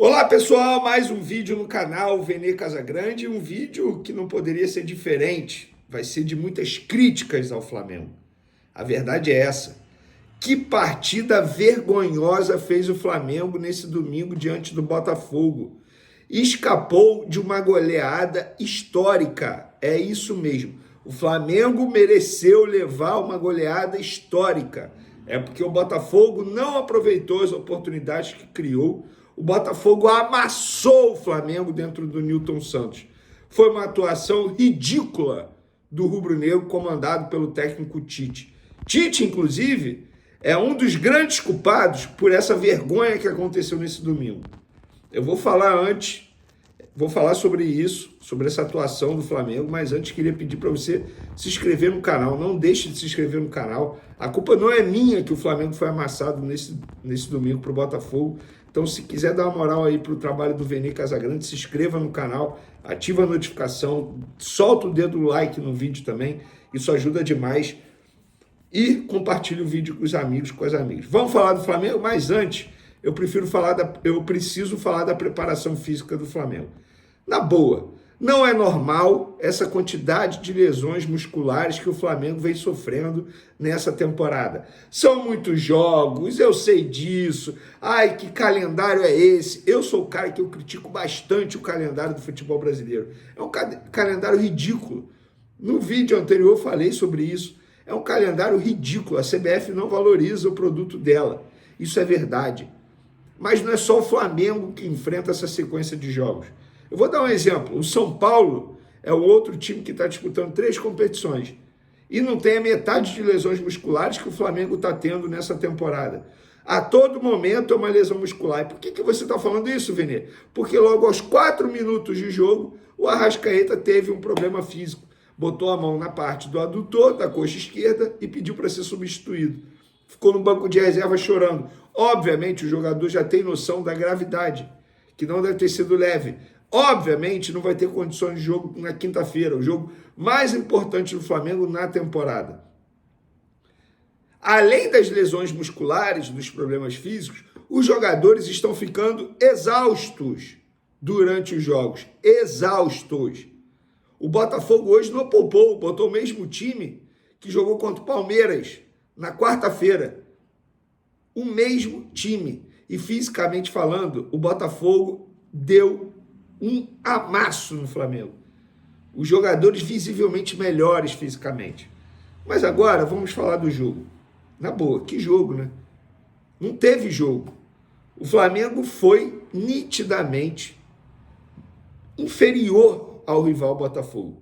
Olá pessoal, mais um vídeo no canal Vene Casagrande, um vídeo que não poderia ser diferente, vai ser de muitas críticas ao Flamengo. A verdade é essa, que partida vergonhosa fez o Flamengo nesse domingo diante do Botafogo. Escapou de uma goleada histórica, é isso mesmo, o Flamengo mereceu levar uma goleada histórica, é porque o Botafogo não aproveitou as oportunidades que criou. O Botafogo amassou o Flamengo dentro do Nilton Santos. Foi uma atuação ridícula do rubro-negro comandado pelo técnico Tite. Tite, inclusive, é um dos grandes culpados por essa vergonha que aconteceu nesse domingo. Eu vou falar sobre isso, sobre essa atuação do Flamengo, mas antes queria pedir para você se inscrever no canal. Não deixe de se inscrever no canal. A culpa não é minha que o Flamengo foi amassado nesse domingo para o Botafogo. Então, se quiser dar uma moral aí para o trabalho do Vene Casagrande, se inscreva no canal, ativa a notificação, solta o dedo do like no vídeo também. Isso ajuda demais. E compartilhe o vídeo com os amigos, com as amigas. Vamos falar do Flamengo, mas antes eu preciso falar da preparação física do Flamengo. Na boa, não é normal essa quantidade de lesões musculares que o Flamengo vem sofrendo nessa temporada. São muitos jogos, eu sei disso. Ai, que calendário é esse? Eu sou o cara que eu critico bastante o calendário do futebol brasileiro. É um calendário ridículo. No vídeo anterior eu falei sobre isso. É um calendário ridículo. A CBF não valoriza o produto dela. Isso é verdade. Mas não é só o Flamengo que enfrenta essa sequência de jogos. Eu vou dar um exemplo. O São Paulo é o outro time que está disputando 3 competições e não tem a metade de lesões musculares que o Flamengo está tendo nessa temporada. A todo momento é uma lesão muscular. E por que você está falando isso, Vene? Porque logo aos 4 minutos de jogo, o Arrascaeta teve um problema físico. Botou a mão na parte do adutor, da coxa esquerda, e pediu para ser substituído. Ficou no banco de reserva chorando. Obviamente, o jogador já tem noção da gravidade, que não deve ter sido leve. Obviamente, não vai ter condições de jogo na quinta-feira, o jogo mais importante do Flamengo na temporada. Além das lesões musculares, dos problemas físicos, os jogadores estão ficando exaustos durante os jogos. Exaustos. O Botafogo hoje não poupou, botou o mesmo time que jogou contra o Palmeiras na quarta-feira. O mesmo time. E fisicamente falando, o Botafogo deu um amasso no Flamengo. Os jogadores visivelmente melhores fisicamente. Mas agora vamos falar do jogo. Na boa, que jogo, né? Não teve jogo. O Flamengo foi nitidamente inferior ao rival Botafogo.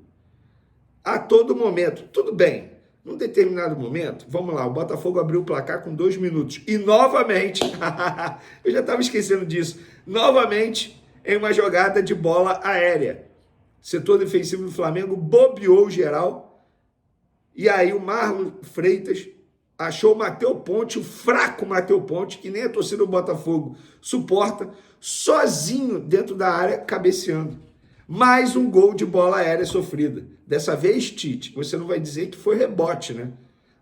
A todo momento. Tudo bem. Num determinado momento, vamos lá, o Botafogo abriu o placar com 2 minutos. E novamente, eu já estava esquecendo disso, novamente em uma jogada de bola aérea. Setor defensivo do Flamengo bobeou geral. E aí o Marlon Freitas achou o Matheus Ponte, o fraco Matheus Ponte, que nem a torcida do Botafogo suporta, sozinho dentro da área, cabeceando. Mais um gol de bola aérea sofrida. Dessa vez, Tite, você não vai dizer que foi rebote, né?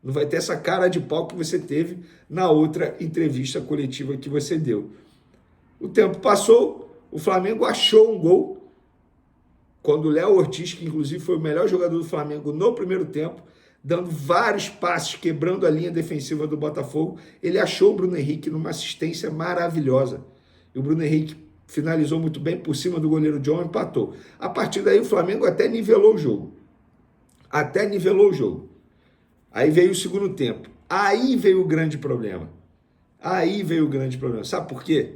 Não vai ter essa cara de pau que você teve na outra entrevista coletiva que você deu. O tempo passou, o Flamengo achou um gol, quando o Léo Ortiz, que inclusive foi o melhor jogador do Flamengo no primeiro tempo, dando vários passes, quebrando a linha defensiva do Botafogo, ele achou o Bruno Henrique numa assistência maravilhosa. E o Bruno Henrique finalizou muito bem por cima do goleiro John e empatou. A partir daí o Flamengo até nivelou o jogo. Aí veio o segundo tempo. Aí veio o grande problema. Sabe por quê?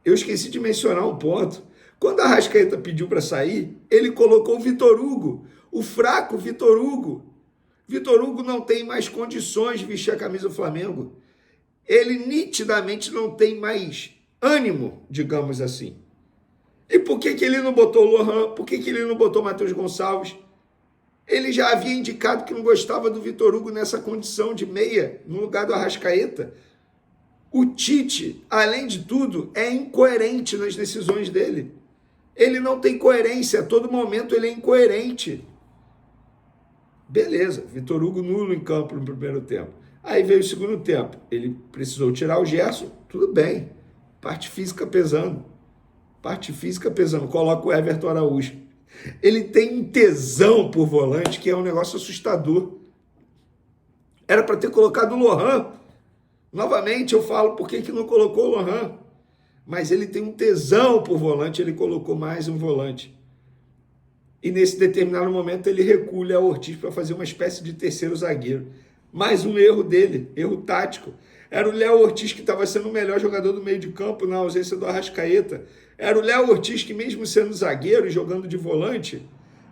Eu esqueci de mencionar um ponto. Quando a Arrascaeta pediu para sair, ele colocou o Vitor Hugo, o fraco Vitor Hugo. Vitor Hugo não tem mais condições de vestir a camisa do Flamengo. Ele nitidamente não tem mais ânimo, digamos assim. E por que ele não botou o Lohan? Por que ele não botou o Matheus Gonçalves? Ele já havia indicado que não gostava do Vitor Hugo nessa condição de meia, no lugar do Arrascaeta. O Tite, além de tudo, é incoerente nas decisões dele. Ele não tem coerência, a todo momento ele é incoerente. Beleza, Vitor Hugo nulo em campo no primeiro tempo. Aí veio o segundo tempo, ele precisou tirar o Gerson, tudo bem. Parte física pesando. Parte física pesando. Coloca o Everton Araújo. Ele tem um tesão por volante que é um negócio assustador. Era para ter colocado o Lohan. Novamente eu falo por que não colocou o Lohan. Mas ele tem um tesão por volante, ele colocou mais um volante. E nesse determinado momento ele recua o Léo Ortiz para fazer uma espécie de terceiro zagueiro. Mais um erro dele, erro tático. Era o Léo Ortiz que estava sendo o melhor jogador do meio de campo na ausência do Arrascaeta. Era o Léo Ortiz que, mesmo sendo zagueiro e jogando de volante,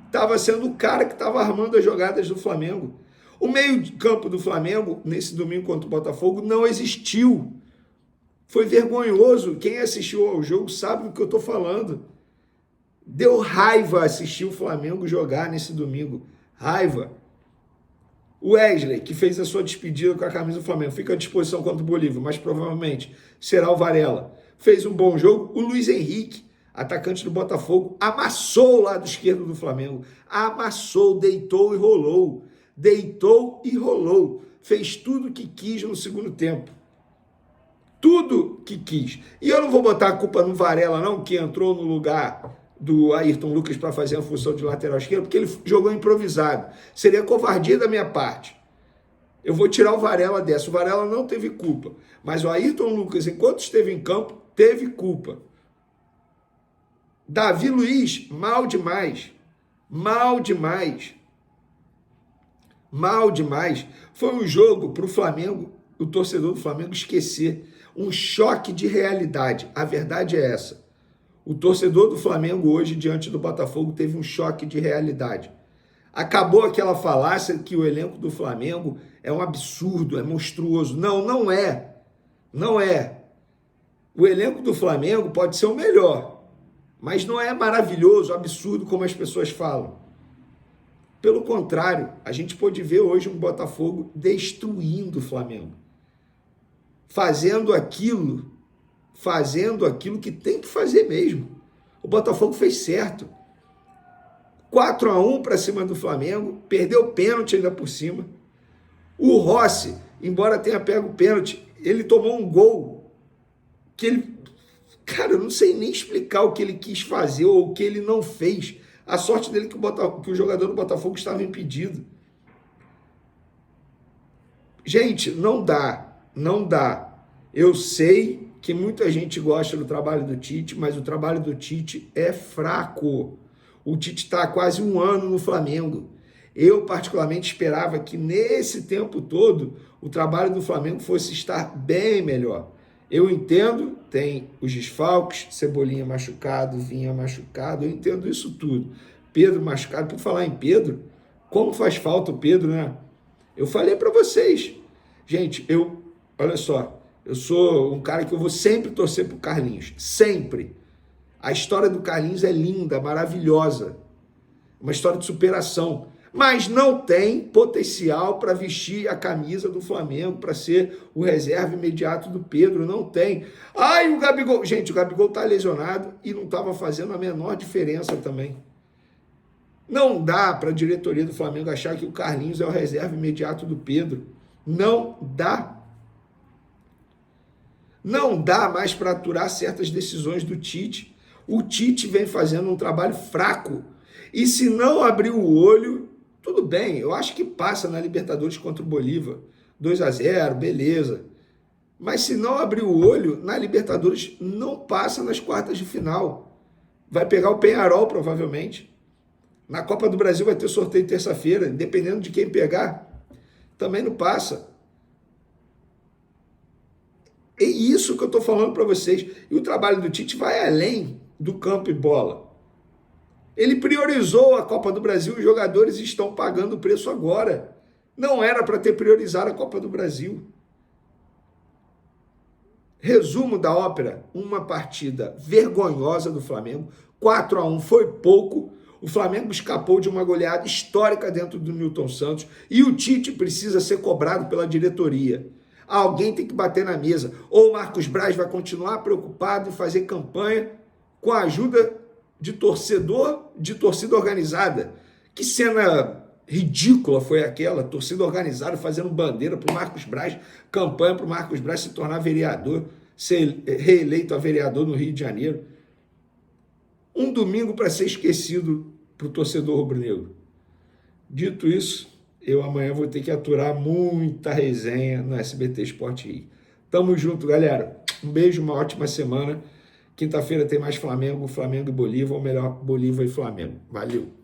estava sendo o cara que estava armando as jogadas do Flamengo. O meio de campo do Flamengo, nesse domingo contra o Botafogo, não existiu. Foi vergonhoso. Quem assistiu ao jogo sabe do que eu estou falando. Deu raiva assistir o Flamengo jogar nesse domingo. Raiva. O Wesley, que fez a sua despedida com a camisa do Flamengo, fica à disposição contra o Bolívia, mas provavelmente será o Varela. Fez um bom jogo. O Luiz Henrique, atacante do Botafogo, amassou o lado esquerdo do Flamengo. Amassou, deitou e rolou. Deitou e rolou. Fez tudo o que quis no segundo tempo. Tudo que quis. E eu não vou botar a culpa no Varela, não, que entrou no lugar do Ayrton Lucas para fazer a função de lateral esquerdo, porque ele jogou improvisado. Seria covardia da minha parte. Eu vou tirar o Varela dessa. O Varela não teve culpa. Mas o Ayrton Lucas, enquanto esteve em campo, teve culpa. Davi Luiz, mal demais. Mal demais. Mal demais. Foi um jogo para o Flamengo, o torcedor do Flamengo, esquecer. Um choque de realidade. A verdade é essa. O torcedor do Flamengo hoje, diante do Botafogo, teve um choque de realidade. Acabou aquela falácia que o elenco do Flamengo é um absurdo, é monstruoso. Não, não é. Não é. O elenco do Flamengo pode ser o melhor, mas não é maravilhoso, absurdo como as pessoas falam. Pelo contrário, a gente pode ver hoje um Botafogo destruindo o Flamengo. Fazendo aquilo que tem que fazer mesmo. O Botafogo fez certo. 4-1 para cima do Flamengo, perdeu o pênalti ainda por cima. O Rossi, embora tenha pego o pênalti, ele tomou um gol que ele... Cara, eu não sei nem explicar o que ele quis fazer ou o que ele não fez. A sorte dele é que o jogador do Botafogo estava impedido. Gente, não dá. Não dá. Eu sei que muita gente gosta do trabalho do Tite, mas o trabalho do Tite é fraco. O Tite está há quase um ano no Flamengo. Eu, particularmente, esperava que nesse tempo todo o trabalho do Flamengo fosse estar bem melhor. Eu entendo, tem os desfalques, Cebolinha machucado, Vinha machucado, eu entendo isso tudo. Pedro machucado, por falar em Pedro, como faz falta o Pedro, né? Eu falei para vocês, gente, olha só, eu sou um cara que eu vou sempre torcer pro Carlinhos, sempre. A história do Carlinhos é linda, maravilhosa, uma história de superação, mas não tem potencial para vestir a camisa do Flamengo, para ser o reserva imediato do Pedro, não tem. Ai, o Gabigol, gente, o Gabigol tá lesionado e não estava fazendo a menor diferença também. Não dá para a diretoria do Flamengo achar que o Carlinhos é o reserva imediato do Pedro. Não dá. Não dá mais para aturar certas decisões do Tite. O Tite vem fazendo um trabalho fraco. E se não abrir o olho, tudo bem. Eu acho que passa na Libertadores contra o Bolívar. 2-0, beleza. Mas se não abrir o olho, na Libertadores não passa nas quartas de final. Vai pegar o Peñarol, provavelmente. Na Copa do Brasil vai ter sorteio terça-feira. Dependendo de quem pegar, também não passa. É isso que eu estou falando para vocês. E o trabalho do Tite vai além do campo e bola. Ele priorizou a Copa do Brasil e os jogadores estão pagando o preço agora. Não era para ter priorizado a Copa do Brasil. Resumo da ópera, uma partida vergonhosa do Flamengo. 4-1 foi pouco. O Flamengo escapou de uma goleada histórica dentro do Nilton Santos e o Tite precisa ser cobrado pela diretoria. Alguém tem que bater na mesa. Ou o Marcos Braz vai continuar preocupado em fazer campanha com a ajuda de torcida organizada. Que cena ridícula foi aquela, torcida organizada fazendo bandeira para o Marcos Braz, campanha para o Marcos Braz se tornar vereador. ser reeleito a vereador no Rio de Janeiro. Um domingo para ser esquecido para o torcedor rubro-negro. Dito isso, eu amanhã vou ter que aturar muita resenha no SBT Sport Rio. Tamo junto, galera. Um beijo, uma ótima semana. Quinta-feira tem mais Flamengo e Bolívar, ou melhor, Bolívar e Flamengo. Valeu!